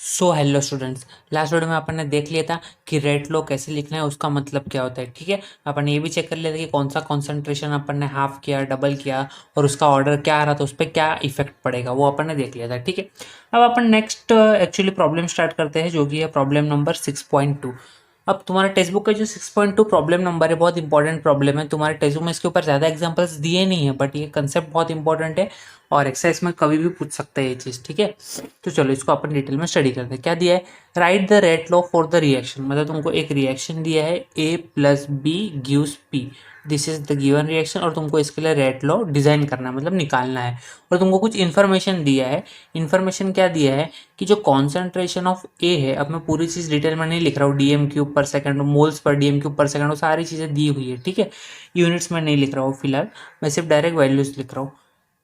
So hello students, last video में अपन ने देख लिया था कि रेट लो कैसे लिखना है, उसका मतलब क्या होता है। ठीक है, अपन ने ये भी चेक कर लिया था कि कौन सा कॉन्सेंट्रेशन अपन ने हाफ किया, डबल किया और उसका ऑर्डर क्या आ रहा था, उस पर क्या इफेक्ट पड़ेगा, वो अपन ने देख लिया था। ठीक है, अब अपन नेक्स्ट एक्चुअली प्रॉब्लम स्टार्ट करते हैं, जो कि है प्रॉब्लम नंबर 6.2। अब तुम्हारे टेक्स्ट बुक का जो 6.2 प्रॉब्लम नंबर है, बहुत इंपॉर्टेंट प्रॉब्लम है। तुम्हारे टेक्स्ट बुक में इसके ऊपर ज़्यादा एग्जांपल्स दिए नहीं है, बट ये कंसेप्ट बहुत इंपॉर्टेंट है और एक्सरसाइज में कभी भी पूछ सकते हैं ये चीज़। ठीक है, तो चलो इसको अपन डिटेल में स्टडी करते हैं। क्या दिया है, write the rate law for the reaction. मतलब तुमको एक रिएक्शन दिया है, A plus B gives P, this is the given reaction, और तुमको इसके लिए रेट लॉ डिजाइन करना है, मतलब निकालना है। और तुमको कुछ इन्फॉर्मेशन दिया है। इन्फॉर्मेशन क्या दिया है कि जो कॉन्सेंट्रेशन ऑफ ए है, अब मैं पूरी चीज़ डिटेल में नहीं लिख रहा हूँ, डीएम क्यूब पर second, moles per DM cube पर सेकंड, वो सारी चीज़ें दी हुई है। ठीक है, यूनिट्स में नहीं लिख रहा हूँ फिलहाल, मैं सिर्फ डायरेक्ट वैल्यूज लिख रहा हूँ।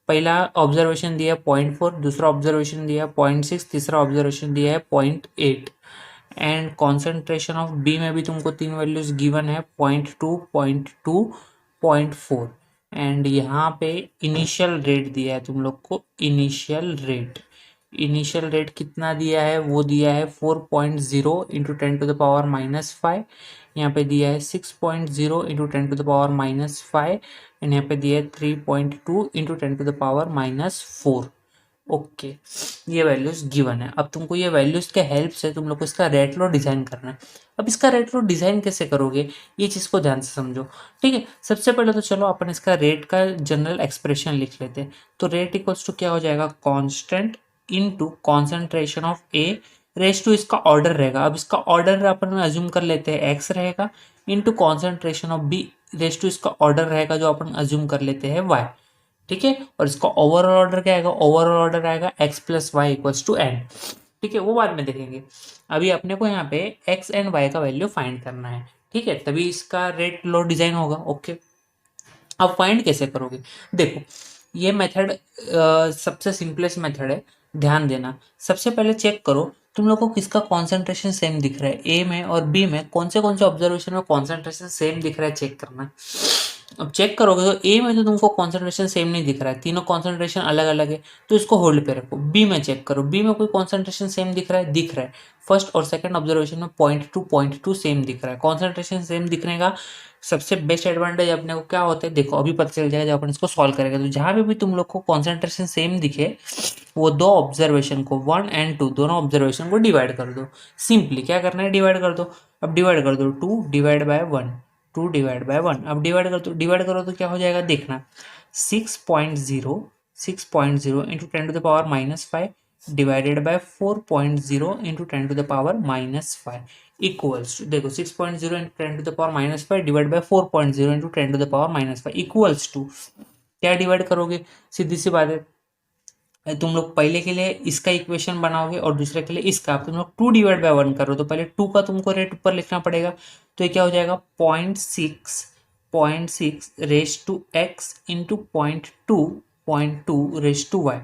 पहला ऑब्जर्वेशन दिया है 0.4, दूसरा ऑब्जर्वेशन दिया है 0.6, तीसरा ऑब्जर्वेशन दिया है 0.8। एंड कॉन्सेंट्रेशन ऑफ बी में भी तुमको तीन वैल्यूज गिवन है, 0.2, 0.2, 0.4। एंड यहाँ पे इनिशियल रेट दिया है तुम लोग को। इनिशियल रेट कितना दिया है, वो दिया है 4.0 इंटू 10⁻⁻5। यहाँ पे दिया है 6.0 इंटू 10⁻⁻5। एंड यहाँ पे दिया है 3.2 इंटू 10⁻⁻4। ओके, ये वैल्यूज गिवन है। अब तुमको ये वैल्यूज के हेल्प से तुम लोग को इसका रेट लो डिजाइन करना है। अब इसका रेट लो डिजाइन कैसे करोगे, ये चीज को ध्यान से समझो। ठीक है, सबसे पहले तो चलो अपन इसका रेट का जनरल एक्सप्रेशन लिख लेते हैं। तो रेट इक्वल्स टू क्या हो जाएगा, constant into concentration of A raise to इसका ऑर्डर रहेगा। अब इसका ऑर्डर अपन अज्यूम कर लेते हैं एक्स रहेगा, into concentration of B raise to इसका ऑर्डर रहेगा, जो अपन अज्यूम कर लेते हैं वाई। ठीक है, और इसका ओवरऑल ऑर्डर क्या आएगा, ओवरऑल ऑर्डर आएगा x plus y equals to n. ठीक है, वो बाद में देखेंगे। अभी अपने को यहाँ पे एक्स एंड वाई का वैल्यू फाइंड करना है। ठीक है, तभी इसका रेट लो डिजाइन होगा। ओके, अब फाइंड कैसे करोगे, देखो ये मेथड सबसे सिंपलेस्ट मेथड है। ध्यान देना, सबसे पहले चेक करो तुम लोग को किसका कॉन्सेंट्रेशन सेम दिख रहा है। ए में और बी में कौन से ऑब्जर्वेशन में कॉन्सेंट्रेशन सेम दिख रहा है, चेक करना। अब चेक करोगे तो ए में तो तुमको कॉन्सेंट्रेशन सेम नहीं दिख रहा है, तीनों कॉन्सेंट्रेशन अलग अलग है, तो इसको होल्ड पे रखो। बी में चेक करो, बी में कोई कॉन्सेंट्रेशन सेम दिख रहा है, दिख रहा है। फर्स्ट और सेकंड ऑब्जर्वेशन में 0.2 सेम दिख रहा है। कॉन्सेंट्रेशन सेम दिखने का सबसे बेस्ट एडवांटेज अपने को क्या होता है, देखो अभी पता चल जाएगा जब अपन इसको सॉल्व करेंगे। तो जहां पे भी तुम लोग को कॉन्सेंट्रेशन सेम दिखे, वो दो ऑब्जर्वेशन को 1 एंड 2 दोनों ऑब्जर्वेशन को डिवाइड कर दो। सिंपली क्या करना है, डिवाइड कर दो। अब डिवाइड कर दो, 2 डिवाइड बाय 1, 2 डिवाइड बाय 1। अब डिवाइड करो तो क्या हो जाएगा, देखना 6.0, 6.0 into 10⁻⁻5 divided by 4.0 into 10⁻⁻5 equals to, देखो 6.0 into 10⁻⁻5 divide by 4.0 into 10⁻⁻5 equals to, क्या डिवाइड करोगे, सीधी सी बात है, तुम लोग पहले के लिए इसका इक्वेशन बनाओगे और दूसरे के लिए इसका। अब तुम लोग 2 डिवाइड बाय 1 करो तो पहले 2 का तुमको रेट ऊपर लिखना पड़ेगा। तो ये क्या हो जाएगा, 0.6 raise to x into 0.2 raise to y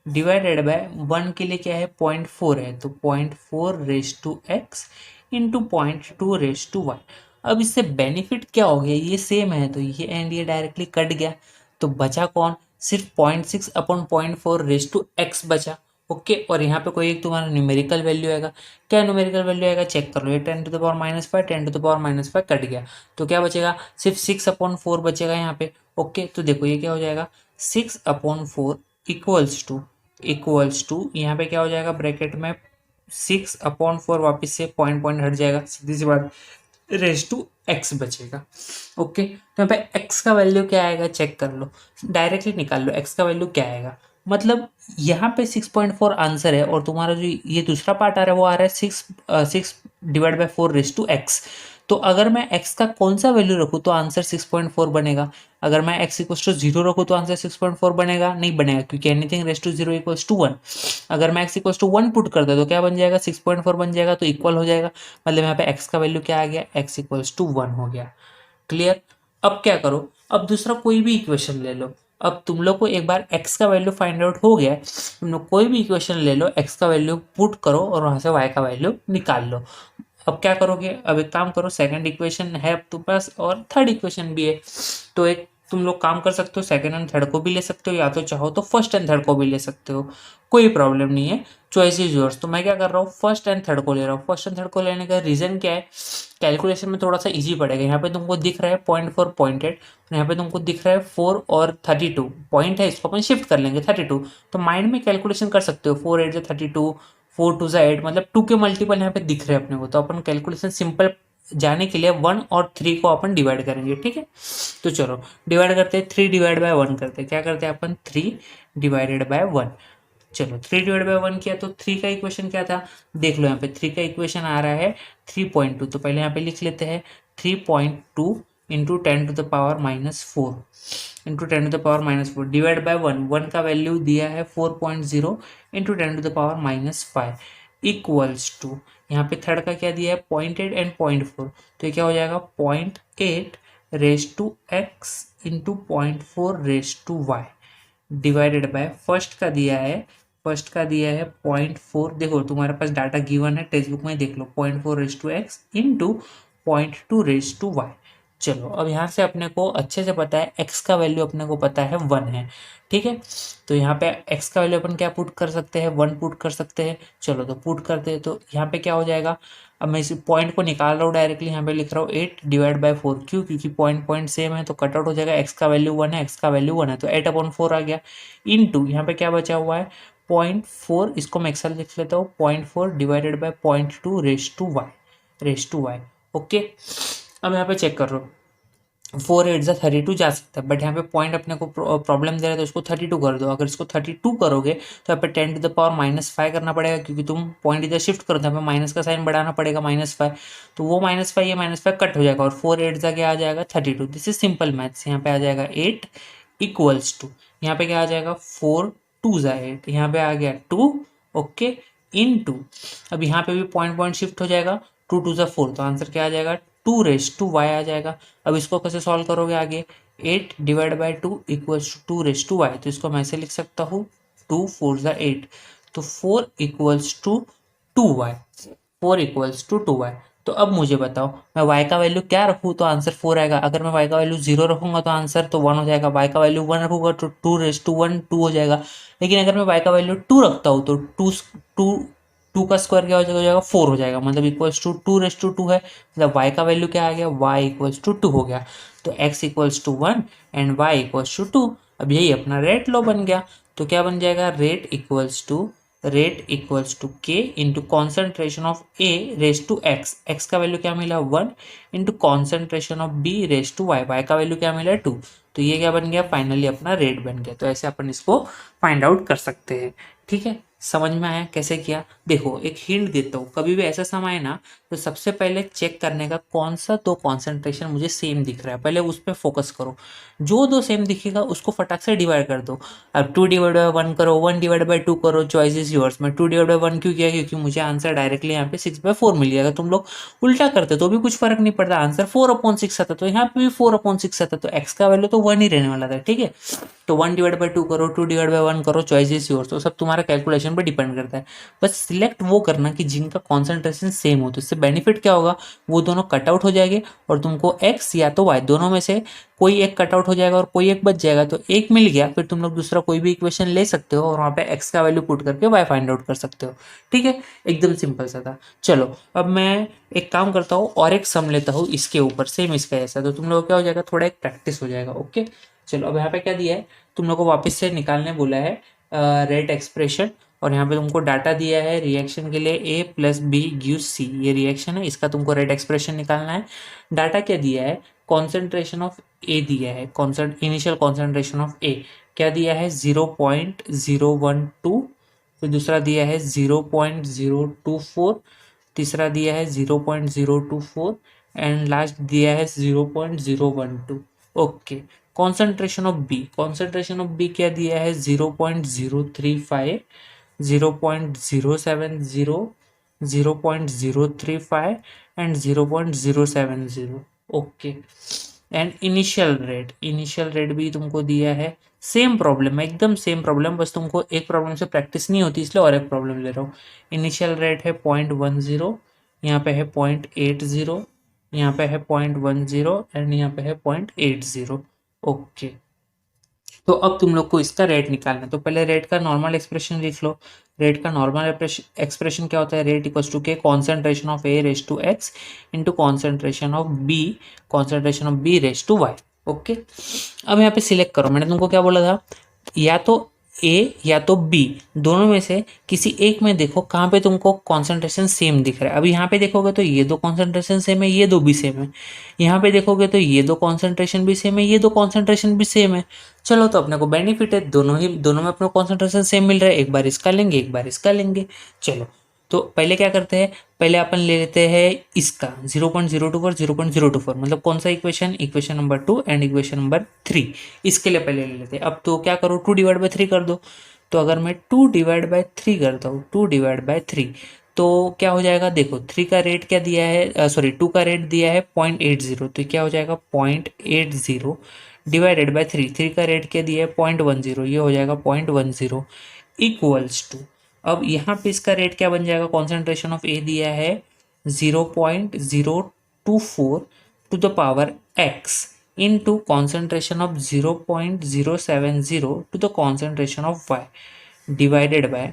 divided by 1 के लिए क्या है, 0.4 है, तो 0.4 raise to x into 0.2 raise to y. अब इससे बेनिफिट क्या हो गया, ये सेम है तो ये एंड ये डायरेक्टली कट गया, तो बचा कौन, सिर्फ 0.6 अपॉन 0.4 रेस टू एक्स बचा। ओके, और यहाँ पे कोई एक तुम्हारा न्यूमेरिकल वैल्यू आएगा। क्या न्यूमेरिकल वैल्यू आएगा, चेक कर लो, ये 10⁻⁻5 10⁻⁻5 कट गया, तो क्या बचेगा, सिर्फ 6/4 बचेगा यहाँ पे। ओके, तो देखो ये क्या हो जाएगा, 6/4 इक्वल्स टू यहाँ पे क्या हो जाएगा, ब्रैकेट में 6/4 वापिस से पॉइंट पॉइंट हट जाएगा, सीधी सी बात, रेज टू एक्स बचेगा। ओके, तो यहाँ पे एक्स का वैल्यू क्या आएगा, चेक कर लो, डायरेक्टली निकाल लो एक्स का वैल्यू क्या आएगा। मतलब यहाँ पे 6.4 आंसर है, और तुम्हारा जो ये दूसरा पार्ट आ रहा है वो आ रहा है 6 divide by 4 raise to x. तो अगर मैं x का कौन सा वैल्यू रखूँ तो आंसर 6.4 बनेगा। अगर मैं x इक्वल्स टू 0 रखूँ तो आंसर 6.4 बनेगा, नहीं बनेगा, क्योंकि anything raise to 0 equals to 1। अगर मैं x इक्वल्स टू 1 पुट करता तो क्या बन जाएगा, 6.4 बन जाएगा, तो इक्वल हो जाएगा। मतलब यहाँ पे x का वैल्यू क्या आ गया, x इक्वल्स टू 1 हो गया। क्लियर। अब क्या करो, अब दूसरा कोई भी इक्वेशन ले लो। अब तुम लोग को एक बार x का वैल्यू फाइंड आउट हो गया है, तुम लोग कोई भी इक्वेशन ले लो, x का वैल्यू पुट करो और वहां से y का वैल्यू निकाल लो। अब क्या करोगे, अब एक काम करो, सेकंड इक्वेशन है तुम्हारे पास और थर्ड इक्वेशन भी है, तो एक तुम लोग काम कर सकते हो, सेकंड एंड थर्ड को भी ले सकते हो, या तो चाहो तो फर्स्ट एंड थर्ड को भी ले सकते हो, कोई प्रॉब्लम नहीं है, चॉइस इज योर्स। तो मैं क्या कर रहा हूँ, फर्स्ट एंड थर्ड को ले रहा हूँ। फर्स्ट एंड थर्ड को लेने का रीजन क्या है, कैलकुलेशन में थोड़ा सा इजी पड़ेगा। यहाँ पे तुमको दिख रहा है 0.4 0.8, यहाँ पे तुमको दिख रहा है 4 और 32 पॉइंट है, इसको अपन शिफ्ट कर लेंगे 32। तो माइंड में कैलकुलेशन कर सकते हो, 4 8 32, 4 2 8, मतलब 2 के मल्टीपल यहाँ पे दिख रहे हैं अपने को। तो अपन कैलकुलेशन सिंपल जाने के लिए 1 और 3 को अपन डिवाइड करेंगे, ठीक है। तो चलो डिवाइड करते हैं, 3 डिवाइड बाय 1 करते हैं। क्या करते हैं अपन, 3 डिवाइडेड बाय 1। चलो 3 डिवाइड बाय 1 किया तो 3 का इक्वेशन क्या था, देख लो यहाँ पे 3 का इक्वेशन आ रहा है 3.2। तो पहले यहाँ पे लिख लेते हैं 3.2 इंटू 10⁻⁻4 इंटू 10⁻⁻4 डिवाइड बाय 1। 1 का वैल्यू दिया है 4.0 इंटू 10⁻⁵ इक्वल्स टू, यहाँ पे थर्ड का क्या दिया है 0.8 एंड 0.4। तो ये क्या हो जाएगा 0.8 raise to x into 0.4 raise to y divided by first का दिया है, फर्स्ट का दिया है 0.4। देखो तुम्हारे पास डाटा गिवन है, टेक्स्ट बुक में देख लो, 0.4 raise to x into 0.2 raise to y. चलो अब यहाँ से अपने को अच्छे से पता है x का वैल्यू अपने को पता है 1 है, ठीक है। तो यहाँ पे x का वैल्यू अपन क्या पुट कर सकते हैं, 1 पुट कर सकते हैं। चलो तो पुट करते हैं, तो यहाँ पे क्या हो जाएगा, अब मैं इस पॉइंट को निकाल रहा हूँ डायरेक्टली, यहाँ पे लिख रहा हूँ 8 डिवाइड बाय 4। क्यों, क्योंकि पॉइंट पॉइंट सेम है तो कट आउट हो जाएगा। x का वैल्यू 1 है, x का वैल्यू 1 है, तो 8/4 आ गया। इंटू यहाँ पे क्या बचा हुआ है 0.4, इसको मैं एक्सल लिख लेता हूँ, 0.4 divided by 0.2 raise to y. Okay, अब यहाँ पे चेक कर लो, 4 8 जा 32 जा सकता है, बट यहाँ पे पॉइंट अपने को प्रॉब्लम दे रहा है, तो इसको 32 कर दो। अगर इसको 32 करोगे तो यहाँ पे 10⁻⁻5 करना पड़ेगा, क्योंकि तुम पॉइंट इधर शिफ्ट करो तो यहाँ पे माइनस का साइन बढ़ाना पड़ेगा -5। तो वो -5 ये -5 कट हो जाएगा, और 4 8 जा क्या आ जाएगा 32। This is simple maths. यहाँ पे आ जाएगा 8 इक्वल्स टू, यहाँ पे क्या आ जाएगा 4 2 जा 8, यहाँ पे आ गया 2। ओके, इन टू, अब यहाँ पे भी पॉइंट पॉइंट शिफ्ट हो जाएगा, 2 2 जा 4, तो आंसर क्या आ जाएगा 2 रेज टू वाई आ जाएगा। अब इसको कैसे सॉल्व करोगे आगे, 8 divide by 2 equals to 2 raise to y. तो इसको मैं ऐसे लिख सकता हूँ 2 4 जा 8, तो 4 equals to 2y, 4 equals to 2y। तो अब मुझे बताओ मैं y का वैल्यू क्या रखूँ तो आंसर 4 आएगा। अगर मैं y का वैल्यू 0 रखूंगा तो आंसर तो 1 हो जाएगा, y का वैल्यू 1 रखूंगा तो 2 रेज टू 1 2 हो जाएगा। लेकिन अगर मैं y का वैल्यू 2 रखता हूँ तो 2 2 2 का स्क्वायर क्या हो जाएगा 4 हो जाएगा, मतलब इक्वल्स टू 2 रेज टू 2 है, मतलब y का वैल्यू क्या आ गया, y इक्वल्स टू 2 हो गया। तो x equals to 1 and y equals to 2। अब यही अपना रेट लॉ बन गया। तो क्या बन जाएगा, रेट इक्वल्स टू के into concentration of A raise to x. X का वैल्यू क्या मिला 1 into concentration of B raise to y, y का वैल्यू क्या मिला 2। तो ये क्या बन गया, फाइनली अपना रेट बन गया। तो ऐसे अपन इसको फाइंड आउट कर सकते हैं, ठीक है। समझ में आया कैसे किया। देखो एक हिंट देता हूँ, कभी भी ऐसा समय है ना, तो सबसे पहले चेक करने का कौन सा दो कॉन्सेंट्रेशन मुझे सेम दिख रहा है, पहले उस पर फोकस करो। जो दो सेम दिखेगा उसको फटाक से डिवाइड कर दो। अब 2 डिवाइड बाय 1 करो, 1 डिवाइड बाय 2 करो, चॉइस इज योर्स। मैं 2 डिवाइड बाय 1 क्यों किया, क्योंकि मुझे आंसर डायरेक्टली यहाँ पे 6/4 मिल गया। अगर तुम लोग उल्टा करते तो भी कुछ फर्क नहीं पड़ता, आंसर 4/6 आता, तो यहाँ पे भी 4/6 आता, तो एक्स का वैल्यू तो 1 ही रहने वाला था, ठीक है। तो 1 डिवाइड बाय 2 करो, 2 डिवाइड बाय 1 करो, चॉइस इज योर्स। तो सब तुम्हारा कैलकुलेशन पर डिपेंड करता है। बस सिलेक्ट वो करना कि जिनका कॉन्सेंट्रेशन सेम हो। तो इससे बेनिफिट क्या होगा, वो दोनों कट आउट हो जाएंगे और तुमको एक्स या तो वाई दोनों में से कोई एक कट आउट हो जाएगा और कोई एक बच जाएगा। तो एक मिल गया, फिर तुम लोग दूसरा कोई भी इक्वेशन ले सकते हो और वहाँ पे एक्स का वैल्यू पुट करके वाई फाइंड आउट कर सकते हो, ठीक है। एकदम सिंपल सा था। चलो अब मैं एक काम करता हूँ और एक सम लेता हूँ इसके ऊपर, सेम इसका ऐसा, तो तुम लोग क्या हो जाएगा, थोड़ा एक प्रैक्टिस हो जाएगा। ओके चलो, अब यहाँ पे क्या दिया है, तुम लोग को वापस से निकालने बोला है रेट एक्सप्रेशन, और यहाँ पे तुमको डाटा दिया है रिएक्शन के लिए ए प्लस बी गिव्स सी, ये रिएक्शन है, इसका तुमको रेट एक्सप्रेशन निकालना है। डाटा क्या दिया है, कॉन्सेंट्रेशन ऑफ ए दिया है, इनिशियल कॉन्सेंट्रेशन ऑफ ए क्या दिया है 0.012, फिर दूसरा दिया है 0.024, तीसरा दिया है 0.024 एंड लास्ट दिया है 0.012। ओके, कॉन्सेंट्रेशन ऑफ बी क्या दिया है 0.035, 0.070, 0.035 and 0.070। Okay, and initial rate भी तुमको दिया है, सेम प्रॉब्लम है, एकदम सेम प्रॉब्लम, बस तुमको एक प्रॉब्लम से प्रैक्टिस नहीं होती इसलिए और एक प्रॉब्लम ले रहा हूँ। इनिशियल रेट है 0.10, यहाँ पे है 0.80, यहाँ पे है 0.10 एंड यहाँ पे है 0.80। ओके, तो अब तुम लोग को इसका रेट निकालना है। तो पहले रेट का नॉर्मल एक्सप्रेशन लिख लो। रेट का नॉर्मल एक्सप्रेशन क्या होता है? Rate equals to k concentration of A raise to x into concentration of B raise to y. Okay, अब यहाँ पे सिलेक्ट करो। मैंने तुमको क्या बोला था? या तो ए या तो बी, दोनों में से किसी एक में देखो कहाँ पे तुमको कॉन्सेंट्रेशन सेम दिख रहा है। अब यहाँ पे देखोगे तो ये दो कॉन्सेंट्रेशन सेम है, ये दो भी सेम है। यहाँ पे देखोगे तो ये दो कॉन्सेंट्रेशन भी सेम है, ये दो कॉन्सेंट्रेशन भी सेम है। चलो, तो अपने को बेनिफिट है, दोनों में अपने कॉन्सेंट्रेशन सेम मिल रहा है। एक बार इसका लेंगे, एक बार इसका लेंगे। चलो, तो पहले क्या करते हैं? पहले अपन ले लेते हैं इसका 0.024 0.024, मतलब कौन सा equation? Equation number 2 and equation number 3। इसके लिए पहले ले लेते हैं। अब तो क्या करो, 2/3 कर दो। तो अगर मैं 2/3 करता हूँ, 2/3, तो क्या हो जाएगा? देखो, 3 का रेट क्या दिया है, सॉरी 2 का रेट दिया है 0.80, तो क्या हो जाएगा? 0.80 डिवाइडेड बाय 3 का रेट क्या दिया है? 0.10, ये हो जाएगा 0.10 इक्वल्स टू। अब यहाँ पे इसका रेट क्या बन जाएगा? कॉन्सेंट्रेशन ऑफ ए दिया है 0.024 to the power x into concentration of 0.070 to the concentration of y divided by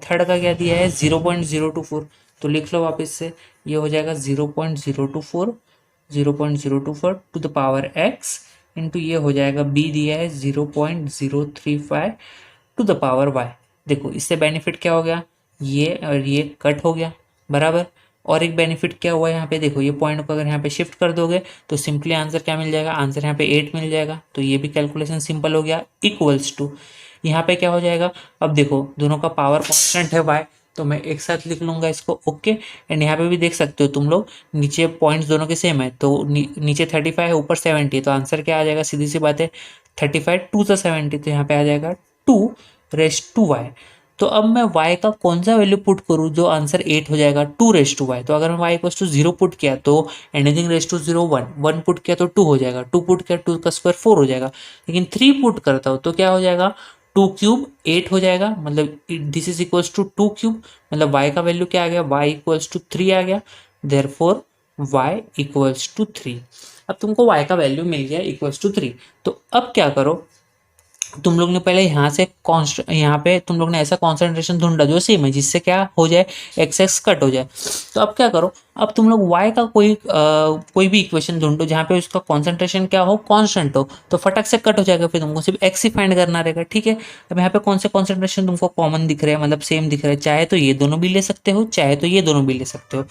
third का क्या दिया है? 0.024, तो लिख लो वापस से। ये हो जाएगा 0.024 to the power x into ये हो जाएगा बी दिया है 0.035 टू द पावर वाई। देखो, इससे बेनिफिट क्या हो गया? ये और ये कट हो गया, बराबर। और एक बेनिफिट क्या हुआ यहाँ पे? देखो, ये पॉइंट को अगर यहाँ पे शिफ्ट कर दोगे तो सिंपली आंसर क्या मिल जाएगा? आंसर यहाँ पे 8 मिल जाएगा। तो ये भी कैलकुलेशन सिंपल हो गया। इक्वल्स टू, यहाँ पे क्या हो जाएगा? अब देखो, दोनों का पावर कांस्टेंट है वाई, तो मैं एक साथ लिख लूंगा इसको। ओके, एंड यहाँ पे भी देख सकते हो तुम लोग, नीचे पॉइंट्स दोनों के सेम है, तो नीचे 35 है, ऊपर 70, तो आंसर क्या आ जाएगा? सीधी सी बात है, 35 2 सा 70, तो यहाँ पे आ जाएगा 2 रेस टू वाई। तो अब मैं y का कौन सा वैल्यू पुट करूँ जो आंसर 8 हो जाएगा? 2 रेस टू वाई। तो अगर मैं y इक्वल्स टू 0 पुट किया तो एनीथिंग रेस टू 0 1, 1 पुट किया तो 2 हो जाएगा, 2 पुट किया 2 का स्क्वायर 4 हो जाएगा। लेकिन 3 पुट करता हूँ तो क्या हो जाएगा? 2 क्यूब 8 हो जाएगा, मतलब this is equals to 2 cube, मतलब y का वैल्यू क्या आ गया? y इक्वल्स टू 3 आ गया। Therefore y equals to 3। अब तुमको y का वैल्यू मिल गया इक्वल्स टू 3। तो अब क्या करो, तुम लोग ने पहले यहाँ से कॉन्स्ट यहाँ पे तुम लोग ने ऐसा कॉन्सेंट्रेशन ढूंढा जो सेम है, जिससे क्या हो जाए? एक्स एक्स कट हो जाए। तो अब क्या करो, अब तुम लोग y का कोई भी इक्वेशन ढूंढो जहाँ पे उसका कॉन्सेंट्रेशन क्या हो? कांस्टेंट हो, तो फटक से कट हो जाएगा। फिर तुमको सिर्फ एक्स ही फाइंड करना रहेगा, ठीक है। अब यहाँ पे कौन से कॉन्सेंट्रेशन तुमको कॉमन दिख रहे हैं, मतलब सेम दिख रहे हैं? चाहे तो ये दोनों भी ले सकते हो, चाहे तो ये दोनों भी ले सकते हो,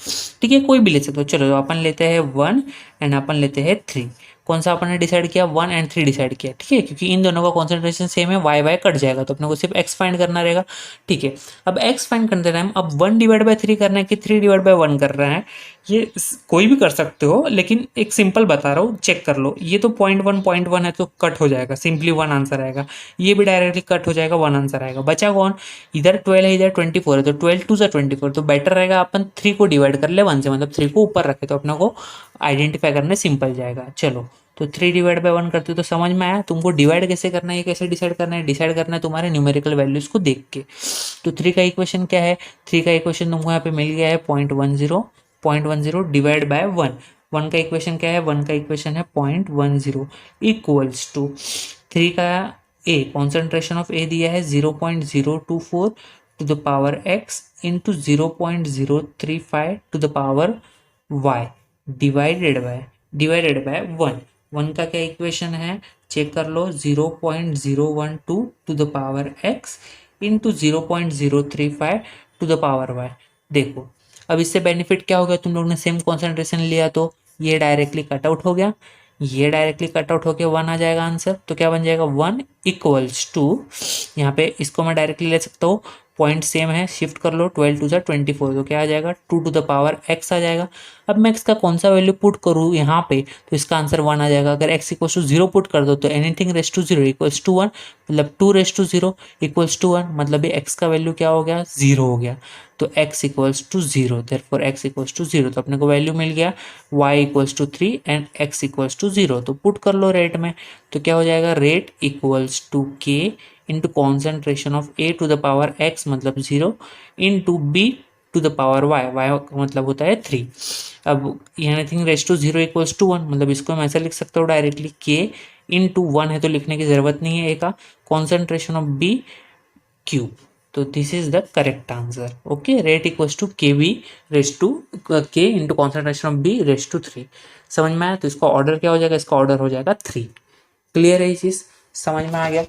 ठीक है, कोई भी ले सकते हो। चलो, तो अपन लेते हैं 1 एंड अपन लेते हैं 3। कौन सा अपन ने डिसाइड किया? 1 एंड 3 डिसाइड किया, ठीक है, क्योंकि इन दोनों का कॉन्सेंट्रेशन सेम है, वाई वाई कट जाएगा, तो अपने को सिर्फ एक्स फाइंड करना रहेगा, ठीक है। अब एक्स फाइंड करते टाइम अब 1/3 करना है कि 3/1 कर रहा है, ये कोई भी कर सकते हो, लेकिन एक सिंपल बता रहा हूँ, चेक कर लो। ये तो 0.1 है तो कट हो जाएगा, सिंपली 1 आंसर आएगा। ये भी डायरेक्टली कट हो जाएगा, 1 आंसर आएगा। बचा कौन? इधर 12 है, इधर 24 है, तो 12 2 24, तो बेटर रहेगा अपन 3 को डिवाइड कर ले 1 से, मतलब 3 को ऊपर रखे, तो अपने को आइडेंटिफाई करने सिंपल जाएगा। चलो, तो 3/1 करते हो तो समझ में आया तुमको डिवाइड कैसे करना है, कैसे डिसाइड करना है? डिसाइड करना है तुम्हारे न्यूमेरिकल वैल्यूज को देख के। तो 3 का इक्वेशन क्या है? 3 का इक्वेशन तुमको यहाँ पे मिल गया है 0.10 डिवाइड बाय 1। 1 का इक्वेशन क्या है? 1 का इक्वेशन है 0.10 इक्वल्स टू 3 का ए, कॉन्सेंट्रेशन ऑफ ए दिया है 0.024 to the power x into 0.035 to the power y divided by 1। 1 का क्या इक्वेशन है? चेक कर लो, 0.012 to the power x into 0.035 to the power y. देखो, अब इससे बेनिफिट क्या हो गया? तुम लोग ने सेम कॉन्सेंट्रेशन लिया तो ये डायरेक्टली कट आउट हो गया, ये डायरेक्टली कट आउट होकर 1 आ जाएगा आंसर। तो क्या बन जाएगा? 1 इक्वल्स टू, यहाँ पे इसको मैं डायरेक्टली ले सकता हूँ, पॉइंट सेम है, शिफ्ट कर लो, 12 2 24, तो क्या आ जाएगा? 2 टू द पावर एक्स आ जाएगा। अब मैं इसका कौन सा वैल्यू पुट करूँ यहाँ पे, तो इसका आंसर 1 आ जाएगा। अगर x इक्वल्स टू 0 पुट कर दो तो anything raise to 0 equals to 1, मतलब 2 रेस टू 0 इक्वल्स टू 1, मतलब ये x का वैल्यू क्या हो गया? 0 हो गया। तो x equals to 0, therefore x equals to 0, तो अपने को वैल्यू मिल गया y equals to 3 and x equals to 0। तो पुट कर लो रेट में, तो क्या हो जाएगा? Rate equals to k into concentration of a to the power x मतलब 0 into b to the power y का मतलब होता है 3। अब anything raise to 0 equals to 1, मतलब इसको मैं ऐसा लिख सकता हूँ डायरेक्टली, k इनटू 1 है तो लिखने की ज़रूरत नहीं है ए का, कॉन्सेंट्रेशन ऑफ बी क्यूब। तो this is the correct answer. Okay, rate equals to k B raise to के into concentration of B raise to 3। समझ में आया? तो इसका ऑर्डर क्या हो जाएगा, इसका ऑर्डर हो जाएगा 3। क्लियर है ये चीज़, समझ में आ गया?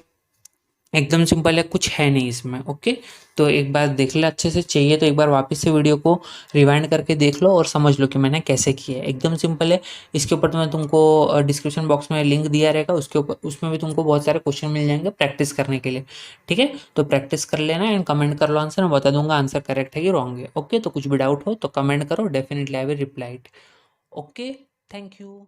एकदम सिंपल है, कुछ है नहीं इसमें। ओके, तो एक बार देख ले अच्छे से, चाहिए तो एक बार वापस से वीडियो को रिवाइंड करके देख लो और समझ लो कि मैंने कैसे किया है। एकदम सिंपल है। इसके ऊपर तो मैं तुमको डिस्क्रिप्शन बॉक्स में लिंक दिया रहेगा, उसके ऊपर उसमें भी तुमको बहुत सारे क्वेश्चन मिल जाएंगे प्रैक्टिस करने के लिए। ठीक है, तो प्रैक्टिस कर लेना एंड कमेंट कर लो आंसर, मैं बता दूंगा आंसर करेक्ट है कि रॉन्ग है। ओके, तो कुछ भी डाउट हो तो कमेंट करो, definitely I will reply it. Okay, thank you.